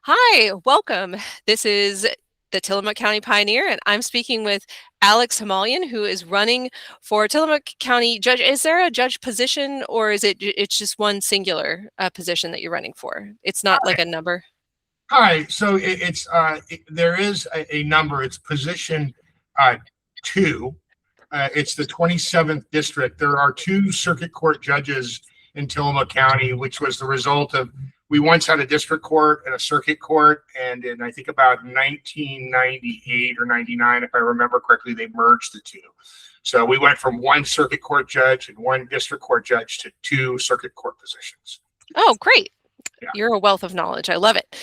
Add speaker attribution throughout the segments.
Speaker 1: Hi, welcome. This is the Tillamook County Pioneer, and I'm speaking with Alex Hamalian, who is running for Tillamook County Judge. Is there a judge position, or is it's just one singular position that you're running for? It's not like a number.
Speaker 2: Hi. So there is a number. It's position uh, two. It's the 27th district. There are two circuit court judges in Tillamook County, which was the result of we once had a district court and a circuit court, and in I think about 1998 or 99, if I remember correctly, they merged the two. So we went from one circuit court judge and one district court judge to two circuit court positions.
Speaker 1: Oh, great.
Speaker 2: Yeah.
Speaker 1: You're a wealth of knowledge. I love it.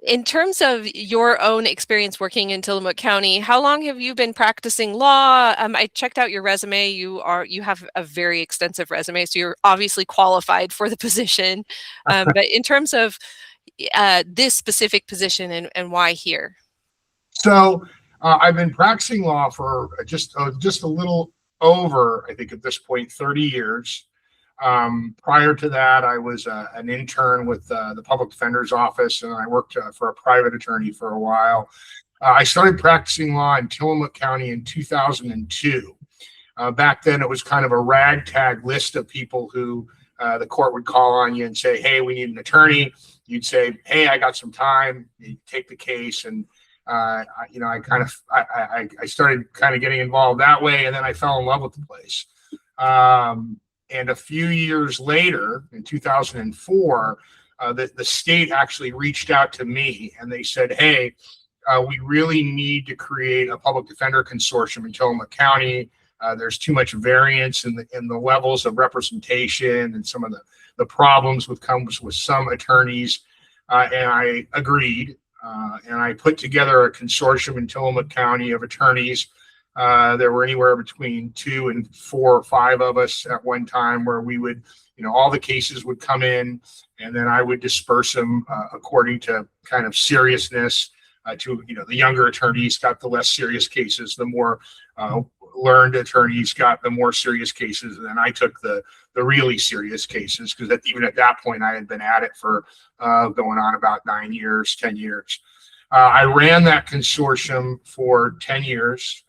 Speaker 1: In terms of your own experience working in Tillamook County, how long have you been practicing law? I checked out your resume. You have a very extensive resume, so you're obviously qualified for the position. But in terms of this specific position and why here?
Speaker 2: So I've been practicing law for just a little over, I think at this point, 30 years. Prior to that, I was an intern with the public defender's office, and I worked for a private attorney for a while. I started practicing law in Tillamook County in 2002. Back then, it was kind of a ragtag list of people who the court would call on you and say, "Hey, we need an attorney." You'd say, "Hey, I got some time." You'd take the case, and I started kind of getting involved that way, and then I fell in love with the place. And a few years later, in 2004, the state actually reached out to me and they said, "Hey, we really need to create a public defender consortium in Tillamook County. There's too much variance in the levels of representation and some of the problems comes with some attorneys." And I agreed. And I put together a consortium in Tillamook County of attorneys. There were anywhere between 2 and 4 or 5 of us at one time, where we would, all the cases would come in, and then I would disperse them according to kind of seriousness. The younger attorneys got the less serious cases, the more learned attorneys got the more serious cases, and then I took the really serious cases, because even at that point I had been at it for going on about 9 years, 10 years. I ran that consortium for 10 years.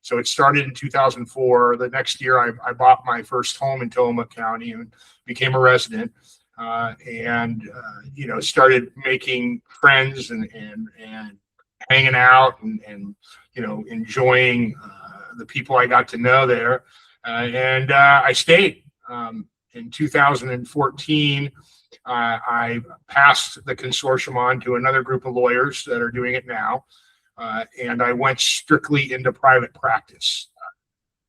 Speaker 2: So it started in 2004. The next year, I bought my first home in Tillamook County and became a resident, and started making friends and hanging out and enjoying the people I got to know there. And I stayed. In 2014, I passed the consortium on to another group of lawyers that are doing it now, and I went strictly into private practice.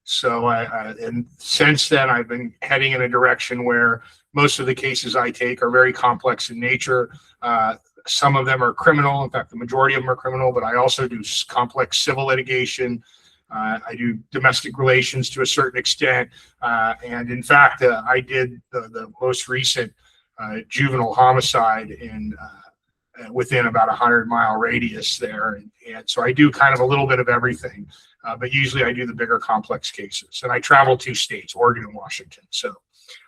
Speaker 2: So and since then, I've been heading in a direction where most of the cases I take are very complex in nature. Some of them are criminal. In fact, the majority of them are criminal, but I also do complex civil litigation. I do domestic relations to a certain extent. And in fact, I did the most recent juvenile homicide within about 100-mile radius there. And so I do kind of a little bit of everything, but usually I do the bigger complex cases. And I travel 2 states, Oregon and Washington. So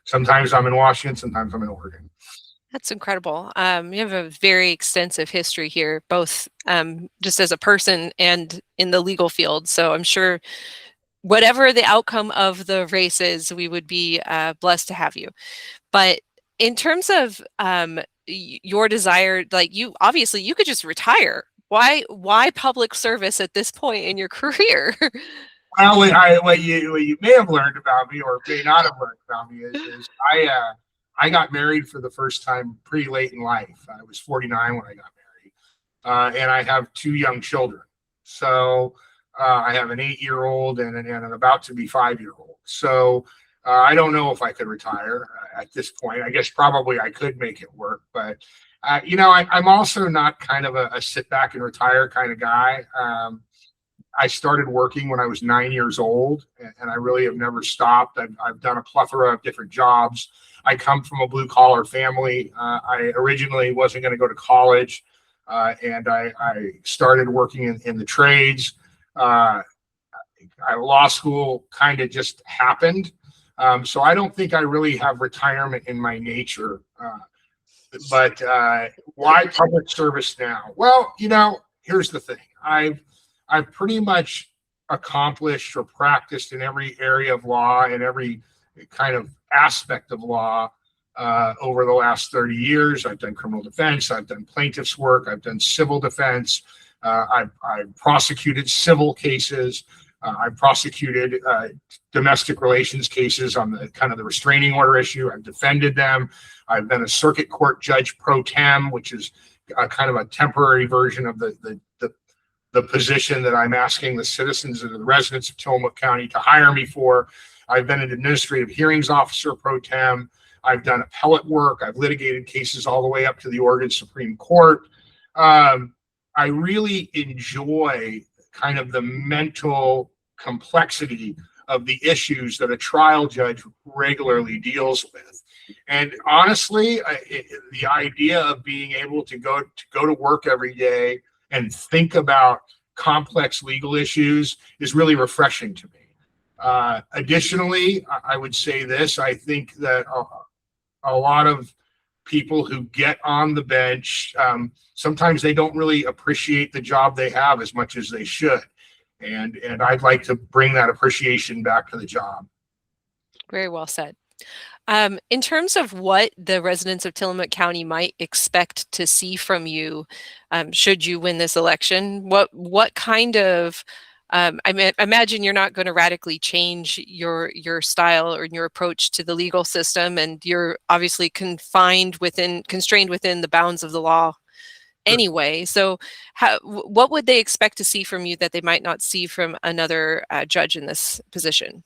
Speaker 2: sometimes I'm in Washington, sometimes I'm in Oregon.
Speaker 1: That's incredible. You have a very extensive history here, both just as a person and in the legal field. So I'm sure whatever the outcome of the race is, we would be blessed to have you. But in terms of your desire, like you could just retire. Why public service at this point in your career?
Speaker 2: Well, what you may have learned about me, or may not have learned about me, is I got married for the first time pretty late in life. I was 49 when I got married, and I have 2 young children. So I have an 8-year-old and an about to be 5-year-old. So I don't know if I could retire at this point. I guess probably I could make it work, but I'm also not kind of a sit back and retire kind of guy. I started working when I was 9 years old, and I really have never stopped. I've done a plethora of different jobs. I come from a blue collar family. I originally wasn't going to go to college, and I started working in the trades. Law school kind of just happened. So I don't think I really have retirement in my nature. But why public service now? Well, here's the thing. I've pretty much accomplished or practiced in every area of law and every kind of aspect of law over the last 30 years. I've done criminal defense. I've done plaintiff's work. I've done civil defense. I've prosecuted civil cases. I've prosecuted domestic relations cases on the kind of the restraining order issue. I've defended them. I've been a circuit court judge pro tem, which is kind of a temporary version of the position that I'm asking the citizens and the residents of Tillamook County to hire me for. I've been an administrative hearings officer pro tem. I've done appellate work. I've litigated cases all the way up to the Oregon Supreme Court. I really enjoy kind of the mental complexity of the issues that a trial judge regularly deals with. And honestly, the idea of being able to go to work every day and think about complex legal issues is really refreshing to me. Additionally, I would say this: I think that a lot of people who get on the bench, sometimes they don't really appreciate the job they have as much as they should. And I'd like to bring that appreciation back to the job.
Speaker 1: Very well said. In terms of what the residents of Tillamook County might expect to see from you, should you win this election, what kind of I imagine you're not going to radically change your style or your approach to the legal system, and you're obviously constrained within the bounds of the law anyway. So what would they expect to see from you that they might not see from another judge in this position?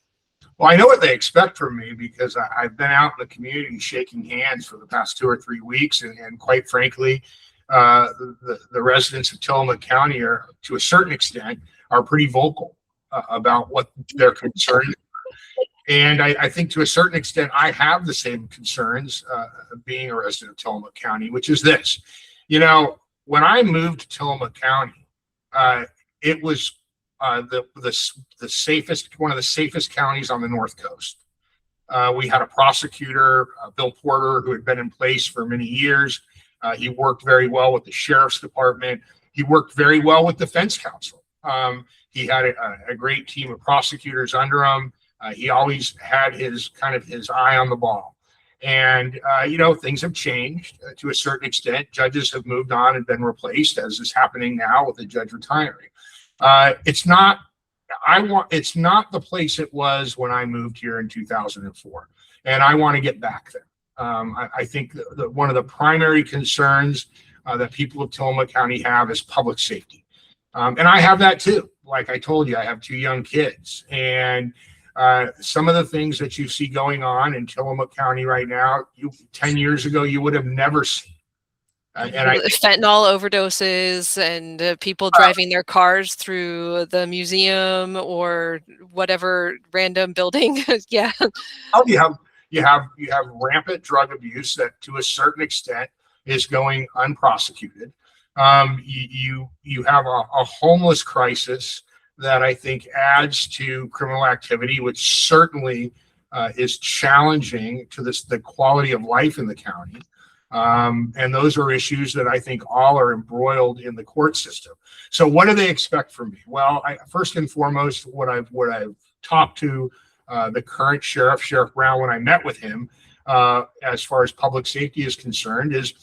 Speaker 2: Well, I know what they expect from me because I've been out in the community shaking hands for the past 2 or 3 weeks. And quite frankly, the residents of Tillamook County are, to a certain extent, are pretty vocal about what their concerns are. And I think to a certain extent, I have the same concerns being a resident of Tillamook County, which is this. When I moved to Tillamook County, it was the safest, one of the safest counties on the North Coast. We had a prosecutor, Bill Porter, who had been in place for many years. He worked very well with the sheriff's department. He worked very well with defense counsel. He had a great team of prosecutors under him. He always had his eye on the ball. And, things have changed to a certain extent. Judges have moved on and been replaced, as is happening now with the judge retiring. It's not the place it was when I moved here in 2004, and I want to get back there. I think that one of the primary concerns that people of Tillamook County have is public safety, and I have that too. Like I told you, I have 2 young kids, and some of the things that you see going on in Tillamook County right now, 10 years ago you would have never seen.
Speaker 1: Fentanyl overdoses and people driving their cars through the museum or whatever random building. Yeah.
Speaker 2: Oh, you have rampant drug abuse that to a certain extent is going unprosecuted. You have a homeless crisis that I think adds to criminal activity, which certainly is challenging to the quality of life in the county. And those are issues that I think all are embroiled in the court system. So what do they expect from me? Well, first and foremost, what I've talked to the current Sheriff Brown when I met with him, as far as public safety is concerned, is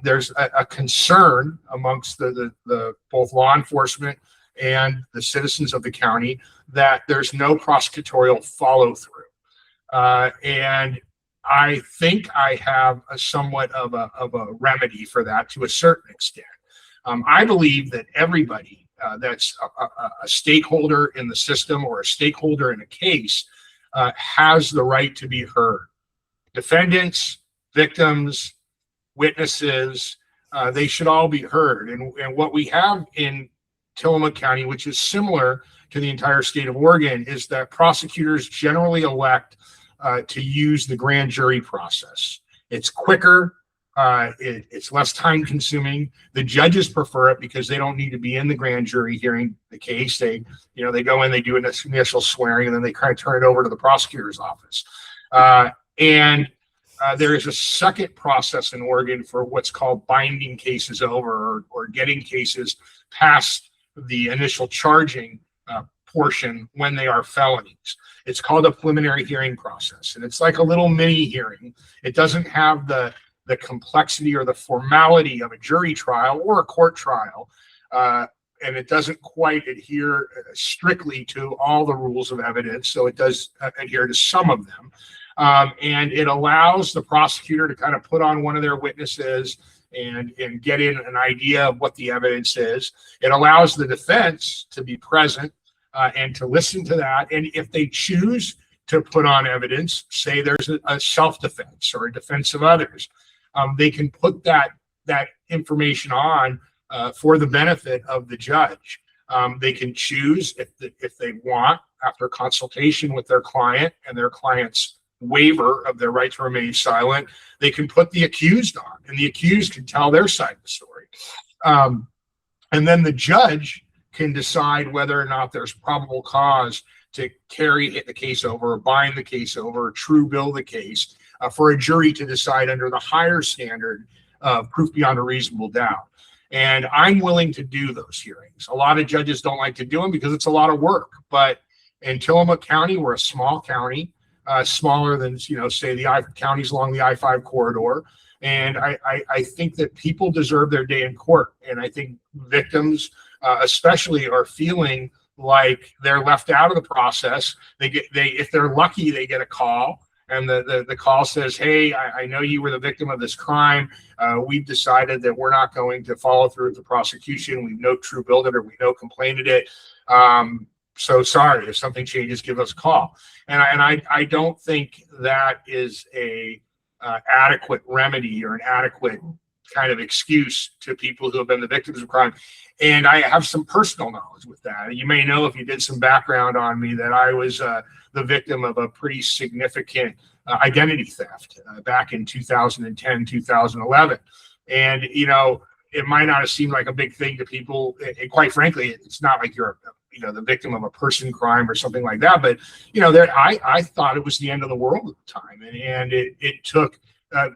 Speaker 2: there's a concern amongst the both law enforcement and the citizens of the county that there's no prosecutorial follow through. And I think I have somewhat of a remedy for that to a certain extent. I believe that everybody that's a stakeholder in the system or a stakeholder in a case has the right to be heard. Defendants, victims, witnesses, they should all be heard. And what we have in Tillamook County, which is similar to the entire state of Oregon, is that prosecutors generally elect to use the grand jury process. It's quicker, it's less time consuming. The judges prefer it because they don't need to be in the grand jury hearing the case. They go in, they do an initial swearing, and then they kind of turn it over to the prosecutor's office. And there is a second process in Oregon for what's called binding cases over, or getting cases past the initial charging portion when they are felonies. It's called a preliminary hearing process, and it's like a little mini hearing. It doesn't have the complexity or the formality of a jury trial or a court trial, and it doesn't quite adhere strictly to all the rules of evidence, so it does adhere to some of them. And it allows the prosecutor to kind of put on one of their witnesses and get in an idea of what the evidence is. It allows the defense to be present and to listen to that. And if they choose to put on evidence, say there's a self-defense or a defense of others, they can put that information on for the benefit of the judge. They can choose, if they want, after consultation with their client and their client's waiver of their right to remain silent, they can put the accused on, and the accused can tell their side of the story. And then the judge can decide whether or not there's probable cause to carry the case over, or bind the case over, or true bill the case, for a jury to decide under the higher standard of proof beyond a reasonable doubt. And I'm willing to do those hearings. A lot of judges don't like to do them because it's a lot of work. But in Tillamook County, we're a small county, smaller than, say the counties along the I-5 corridor. And I think that people deserve their day in court. And I think victims especially are feeling like they're left out of the process. If they're lucky, they get a call. And the call says, hey, I know you were the victim of this crime. We've decided that we're not going to follow through with the prosecution. We know true billed it, or we know complained it. So sorry, if something changes, give us a call. And I don't think that is a adequate remedy or an adequate kind of excuse to people who have been the victims of crime. And I have some personal knowledge with that. You may know, if you did some background on me, that I was the victim of a pretty significant identity theft back in 2010, 2011. And, it might not have seemed like a big thing to people. And quite frankly, it's not like you're the victim of a person crime or something like that. But, I thought it was the end of the world at the time. And it took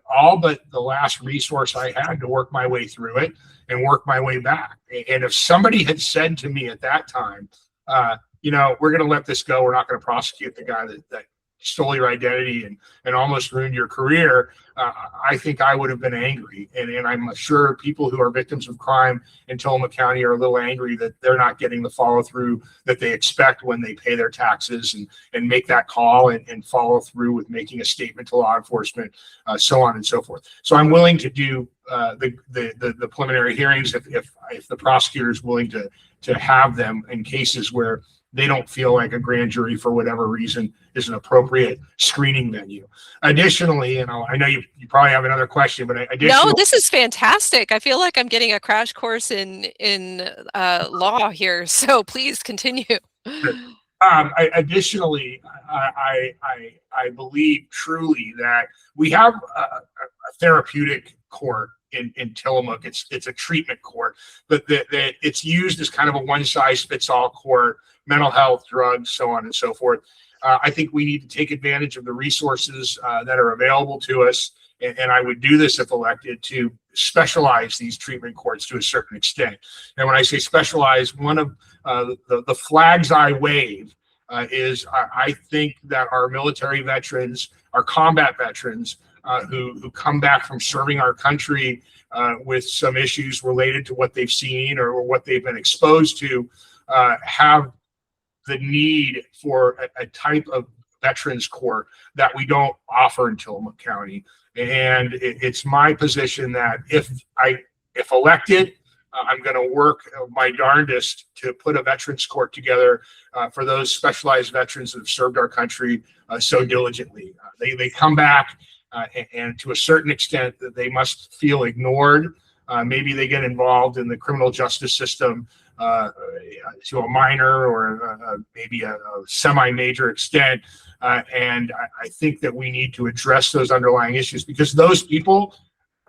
Speaker 2: all but the last resource I had to work my way through it and work my way back. And if somebody had said to me at that time, we're going to let this go, we're not going to prosecute the guy that stole your identity and almost ruined your career, I think I would have been angry. And I'm sure people who are victims of crime in Tillamook County are a little angry that they're not getting the follow through that they expect when they pay their taxes and make that call and follow through with making a statement to law enforcement, so on and so forth. So I'm willing to do the preliminary hearings if the prosecutor is willing to have them in cases where they don't feel like a grand jury, for whatever reason, is an appropriate screening venue. Additionally, I know you probably have another question, but
Speaker 1: no, this is fantastic. I feel like I'm getting a crash course in law here. So please continue.
Speaker 2: Additionally, I believe truly that we have a therapeutic court in Tillamook. It's a treatment court, but it's used as kind of a one-size-fits-all court. Mental health, drugs, so on and so forth. I think we need to take advantage of the resources that are available to us, and I would do this if elected, to specialize these treatment courts to a certain extent. And when I say specialize, one of the flags I wave is I think that our military veterans, our combat veterans, who come back from serving our country with some issues related to what they've seen or what they've been exposed to, have the need for a type of veterans court that we don't offer in Tillamook County. And it's my position that if elected, I'm going to work my darndest to put a veterans court together for those specialized veterans that have served our country so diligently. They come back, and to a certain extent, that they must feel ignored. Maybe they get involved in the criminal justice system to a minor or maybe a semi-major extent. And I think that we need to address those underlying issues, because those people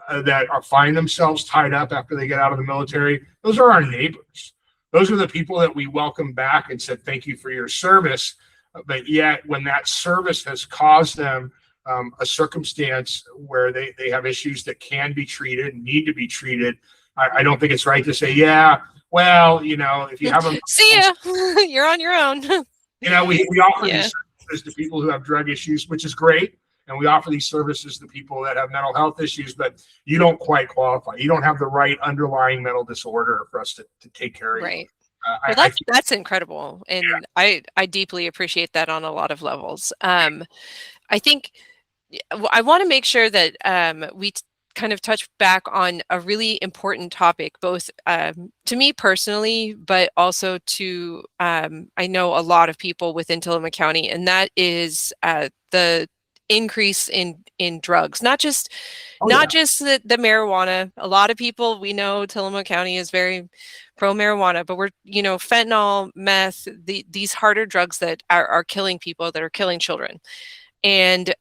Speaker 2: that find themselves tied up after they get out of the military, those are our neighbors. Those are the people that we welcome back and said, thank you for your service. But yet when that service has caused them a circumstance where they have issues that can be treated and need to be treated, I don't think it's right to say, yeah, well, if you have a
Speaker 1: see ya, you're on your own.
Speaker 2: we offer
Speaker 1: Yeah.
Speaker 2: these services to people who have drug issues, which is great. And we offer these services to people that have mental health issues, but you don't quite qualify. You don't have the right underlying mental disorder for us to take care of you.
Speaker 1: Right. Well, that's incredible. And I deeply appreciate that on a lot of levels. I think I want to make sure that we kind of touch back on a really important topic, both to me personally, but also to I know a lot of people within Tillamook County, and that is the increase in drugs, not just the marijuana. A lot of people, we know Tillamook County is very pro marijuana, but we're fentanyl, meth, these harder drugs that are killing people, that are killing children. And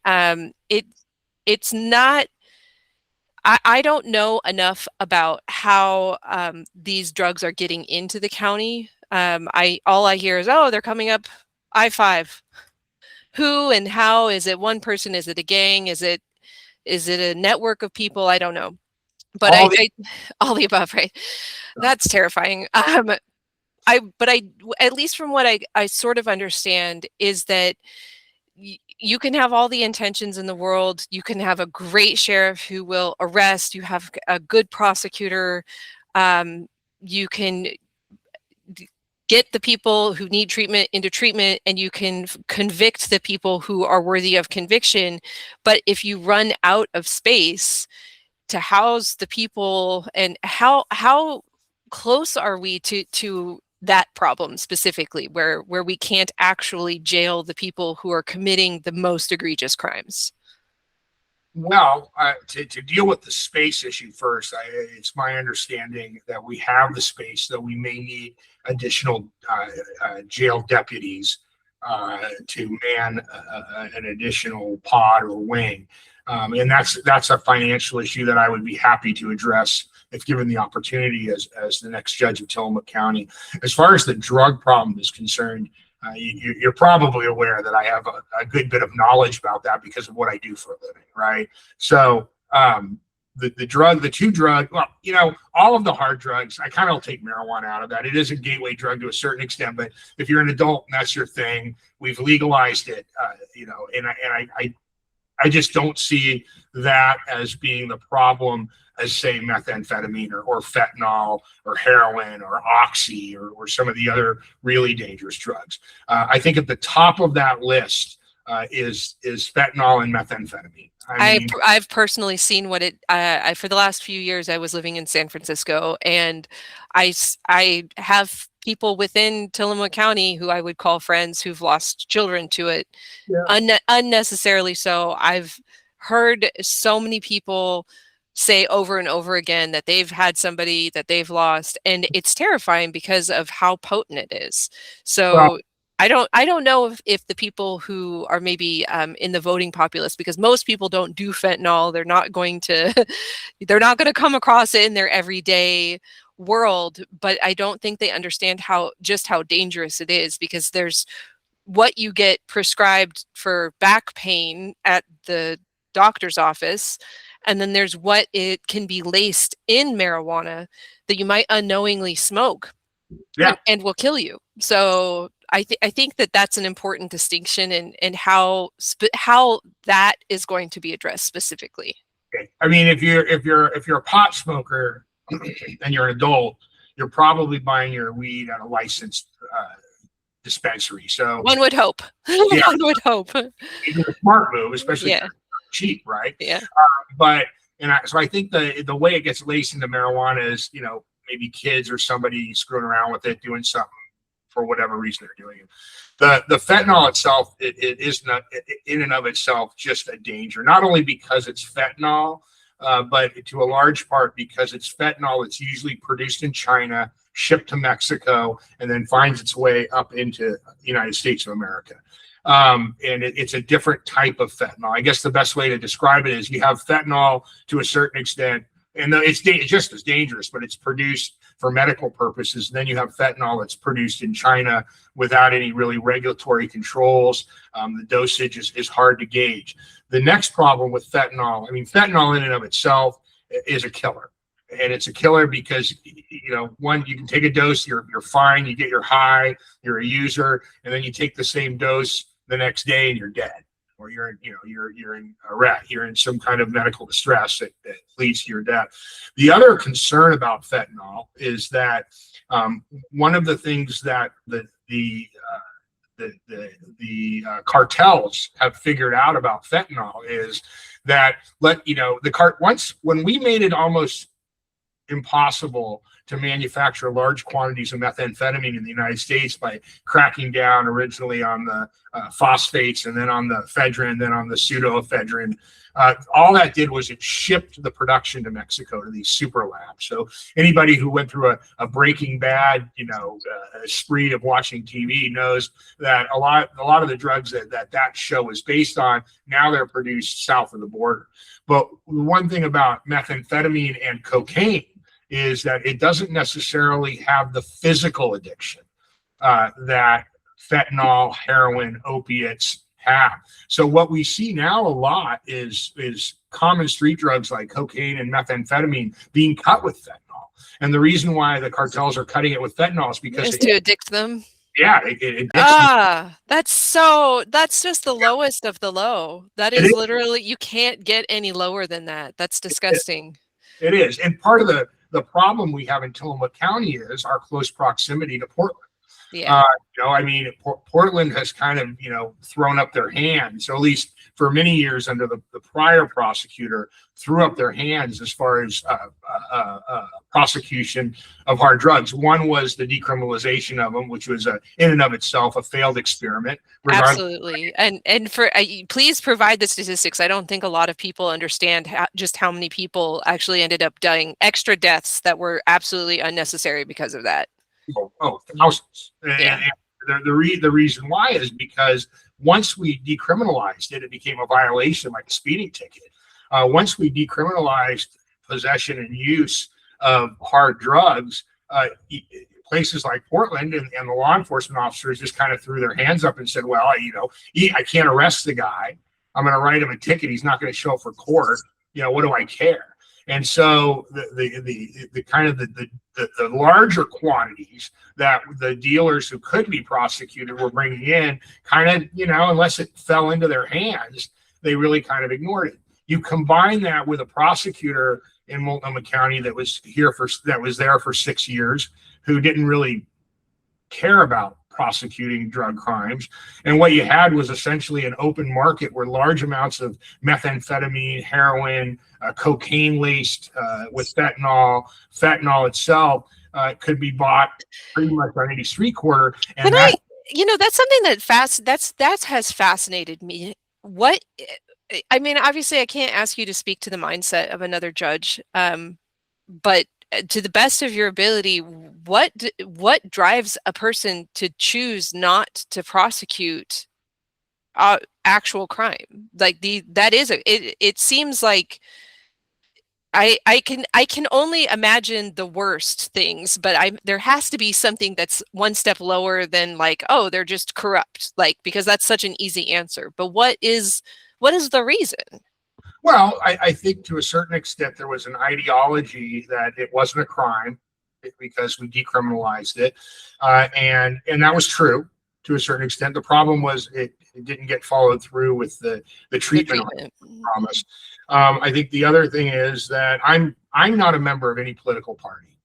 Speaker 1: it's not, I don't know enough about how these drugs are getting into the county. All I hear is, oh, they're coming up I-5. Who and how? Is it one person? Is it a gang? Is it a network of people? I don't know. But all the above, right? That's terrifying. But at least from what I sort of understand is that you can have all the intentions in the world. You can have a great sheriff who will arrest. You have a good prosecutor. You can get the people who need treatment into treatment, and you can convict the people who are worthy of conviction. But if you run out of space to house the people, and how close are we to that problem specifically, where we can't actually jail the people who are committing the most egregious crimes?
Speaker 2: Well, to deal with the space issue first, it's my understanding that we have the space, though we may need additional jail deputies to man an additional pod or wing. And that's a financial issue that I would be happy to address if given the opportunity as the next judge of Tillamook County. As far as the drug problem is concerned, you're probably aware that I have a good bit of knowledge about that because of what I do for a living, right? So the two drug, well, all of the hard drugs, I kind of take marijuana out of that. It is a gateway drug to a certain extent, but if you're an adult and that's your thing, we've legalized it, and I just don't see that as being the problem as, say, methamphetamine or fentanyl or heroin or oxy or some of the other really dangerous drugs. I think at the top of that list is fentanyl and methamphetamine.
Speaker 1: I've personally seen what it. For the last few years, I was living in San Francisco, and I have people within Tillamook County who I would call friends who've lost children to it, unnecessarily so. I've heard so many people say over and over again that they've had somebody that they've lost, and it's terrifying because of how potent it is. So. Well, I don't know if the people who are maybe in the voting populace, because most people don't do fentanyl, they're not going to come across it in their everyday world, but I don't think they understand how dangerous it is, because there's what you get prescribed for back pain at the doctor's office, and then there's what it can be laced in marijuana that you might unknowingly smoke and will kill you. So I think that that's an important distinction in how that is going to be addressed specifically.
Speaker 2: Okay. I mean, if you're a pot smoker and you're an adult, you're probably buying your weed at a licensed dispensary. So
Speaker 1: one would hope. One would hope.
Speaker 2: It's a smart move, especially if it's cheap, right?
Speaker 1: Yeah.
Speaker 2: So I think the way it gets laced into marijuana is, maybe kids or somebody screwing around with it, doing something for whatever reason they're doing it. The fentanyl itself, it is not in and of itself just a danger, not only because it's fentanyl, but to a large part because it's fentanyl that's usually produced in China, shipped to Mexico, and then finds its way up into the United States of America. And it's a different type of fentanyl. I guess the best way to describe it is you have fentanyl to a certain extent And it's just as dangerous, but it's produced for medical purposes. And then you have fentanyl that's produced in China without any really regulatory controls. The dosage is hard to gauge. The next problem with fentanyl, I mean, fentanyl in and of itself is a killer. And it's a killer because, one, you can take a dose, you're fine, you get your high, you're a user, and then you take the same dose the next day and you're dead. Or you're in a wreck, you're in some kind of medical distress that leads to your death. The other concern about fentanyl is that one of the things that the cartels have figured out about fentanyl is that once when we made it almost impossible to manufacture large quantities of methamphetamine in the United States by cracking down originally on the phosphates and then on the ephedrine, then on the pseudoephedrine. All that did was it shipped the production to Mexico to these super labs. So anybody who went through a Breaking Bad, spree of watching TV knows that a lot of the drugs that show is based on, now they're produced south of the border. But the one thing about methamphetamine and cocaine is that it doesn't necessarily have the physical addiction that fentanyl, heroin, opiates have. So what we see now a lot is common street drugs like cocaine and methamphetamine being cut with fentanyl. And the reason why the cartels are cutting it with fentanyl is because
Speaker 1: to addict them.
Speaker 2: Yeah, it addicts them.
Speaker 1: That's just the lowest of the low. That is literally, you can't get any lower than that. That's disgusting.
Speaker 2: It is. And part of the problem we have in Tillamook County is our close proximity to Portland.
Speaker 1: Yeah.
Speaker 2: Portland has kind of, thrown up their hands, or at least for many years under the prior prosecutor, threw up their hands as far as prosecution of hard drugs. One was the decriminalization of them, which was in and of itself a failed experiment.
Speaker 1: Absolutely. And for please provide the statistics. I don't think a lot of people understand just how many people actually ended up dying, extra deaths that were absolutely unnecessary because of that.
Speaker 2: Thousands.
Speaker 1: Yeah.
Speaker 2: And the reason why is because once we decriminalized it, it became a violation, like a speeding ticket. Once we decriminalized possession and use of hard drugs, places like Portland and the law enforcement officers just kind of threw their hands up and said, well, I can't arrest the guy. I'm going to write him a ticket. He's not going to show up for court. What do I care? And so the kind of the larger quantities that the dealers who could be prosecuted were bringing in, kind of, unless it fell into their hands, they really kind of ignored it. You combine that with a prosecutor in Multnomah County that was there for 6 years, who didn't really care about prosecuting drug crimes. And what you had was essentially an open market where large amounts of methamphetamine, heroin, cocaine laced with fentanyl itself could be bought pretty much on any street corner. And that's
Speaker 1: something that has fascinated me. Obviously I can't ask you to speak to the mindset of another judge, but to the best of your ability, what drives a person to choose not to prosecute actual crime? Like it seems like I can only imagine the worst things, but there has to be something that's one step lower than like, oh, they're just corrupt, like, because that's such an easy answer. But what is the reason?
Speaker 2: Well, I think to a certain extent there was an ideology that it wasn't a crime because we decriminalized it, and that was true to a certain extent. The problem was it didn't get followed through with the treatment promise. I think the other thing is that I'm not a member of any political party,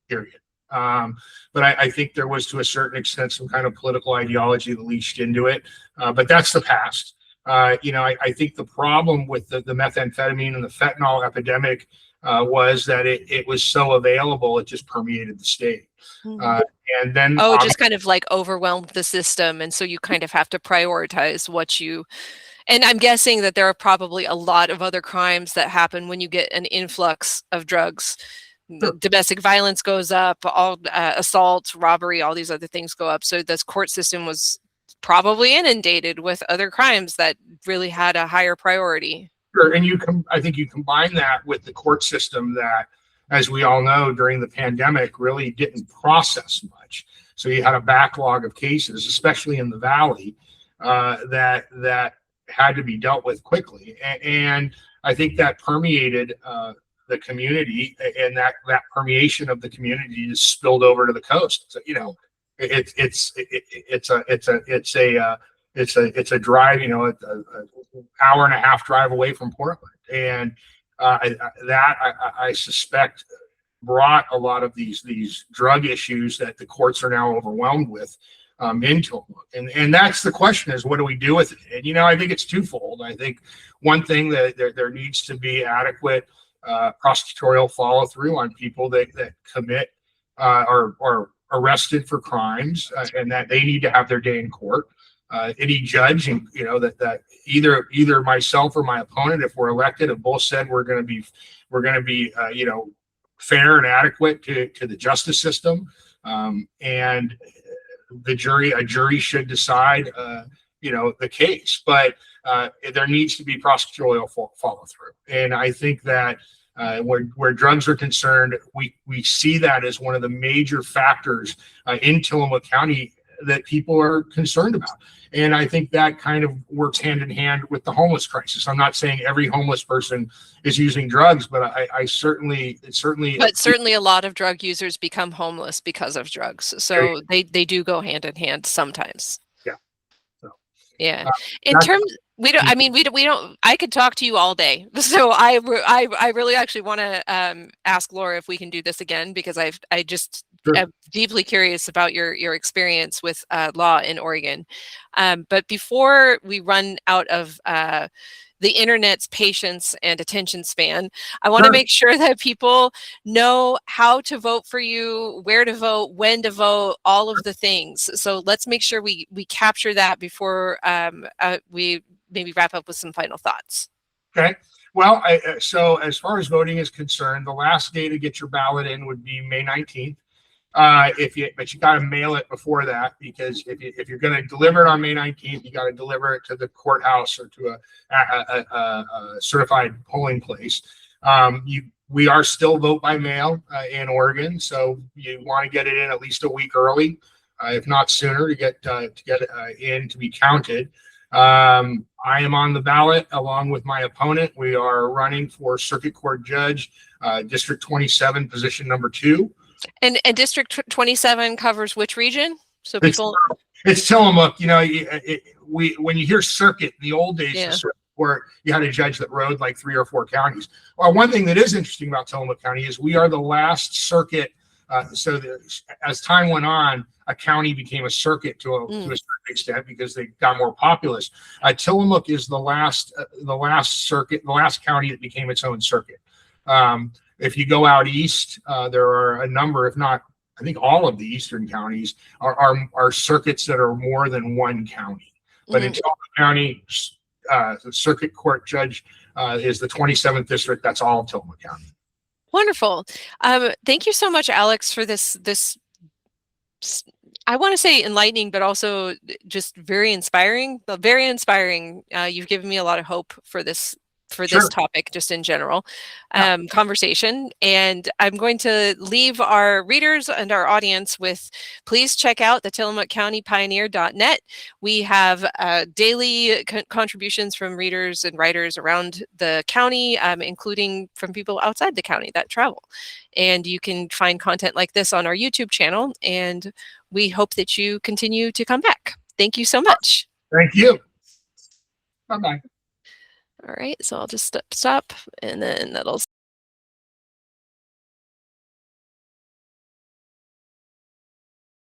Speaker 2: period. But I think there was, to a certain extent, some kind of political ideology that leached into it. But that's the past. I think the problem with the methamphetamine and the fentanyl epidemic was that it was so available, it just permeated the state. And then
Speaker 1: just kind of like overwhelmed the system, and so you kind of have to prioritize what you. And I'm guessing that there are probably a lot of other crimes that happen when you get an influx of drugs.
Speaker 2: Sure.
Speaker 1: Domestic violence goes up, all assault, robbery, all these other things go up. So this court system was probably inundated with other crimes that really had a higher priority.
Speaker 2: Sure. And I think you combine that with the court system that, as we all know, during the pandemic really didn't process much. So you had a backlog of cases, especially in the Valley, that had to be dealt with quickly. And I think that permeated the community, and that permeation of the community just spilled over to the coast. So, it's a drive, an hour and a half drive away from Portland, and I suspect brought a lot of these drug issues that the courts are now overwhelmed with into them. And that's the question, is what do we do with it? And I think it's twofold. I think one thing, that there needs to be adequate prosecutorial follow through on people that commit or arrested for crimes, and that they need to have their day in court. Any judge, and that either myself or my opponent, if we're elected, have both said we're going to be fair and adequate to the justice system, and a jury should decide the case, but there needs to be prosecutorial follow through. And I think that where drugs are concerned, we see that as one of the major factors in Tillamook County that people are concerned about. And I think that kind of works hand in hand with the homeless crisis. I'm not saying every homeless person is using drugs, but certainly
Speaker 1: a lot of drug users become homeless because of drugs. So they do go hand in hand sometimes.
Speaker 2: Yeah. So,
Speaker 1: yeah. In terms, I could talk to you all day. So I really actually want to ask Laura if we can do this again, because I just
Speaker 2: sure.
Speaker 1: am deeply curious about your experience with law in Oregon. But before we run out of the internet's patience and attention span, I want to make sure that people know how to vote for you, where to vote, when to vote, all of the things. So let's make sure we capture that before we maybe wrap up with some final thoughts.
Speaker 2: Okay. Well, so as far as voting is concerned, the last day to get your ballot in would be May 19th. But you got to mail it before that, because if you're going to deliver it on May 19th, you got to deliver it to the courthouse or to a certified polling place. We are still vote by mail in Oregon, so you want to get it in at least a week early, if not sooner, to get in to be counted. I am on the ballot along with my opponent. We are running for Circuit Court Judge, District 27, position number 2.
Speaker 1: And District 27 covers which region? So people,
Speaker 2: it's Tillamook. When you hear circuit, in the old days, where you had a judge that rode like 3 or 4 counties. Well, one thing that is interesting about Tillamook County is we are the last circuit. As time went on, a county became a circuit to a certain extent because they got more populous. Tillamook is the last circuit, the last county that became its own circuit. If you go out east, there are a number, if not, I think all of the eastern counties are circuits that are more than one county. But in Tillamook County, the Circuit Court Judge is the 27th district. That's all of Tillamook County.
Speaker 1: Wonderful. Thank you so much, Alex, for this, I want to say enlightening, but also just very inspiring. Very inspiring. You've given me a lot of hope for this topic, just in general, conversation. And I'm going to leave our readers and our audience with, please check out the Tillamook County Pioneer.net. We have daily contributions from readers and writers around the county, including from people outside the county that travel. And you can find content like this on our YouTube channel. And we hope that you continue to come back. Thank you so much.
Speaker 2: Thank you. Bye-bye.
Speaker 1: All right, so I'll just stop, and then that'll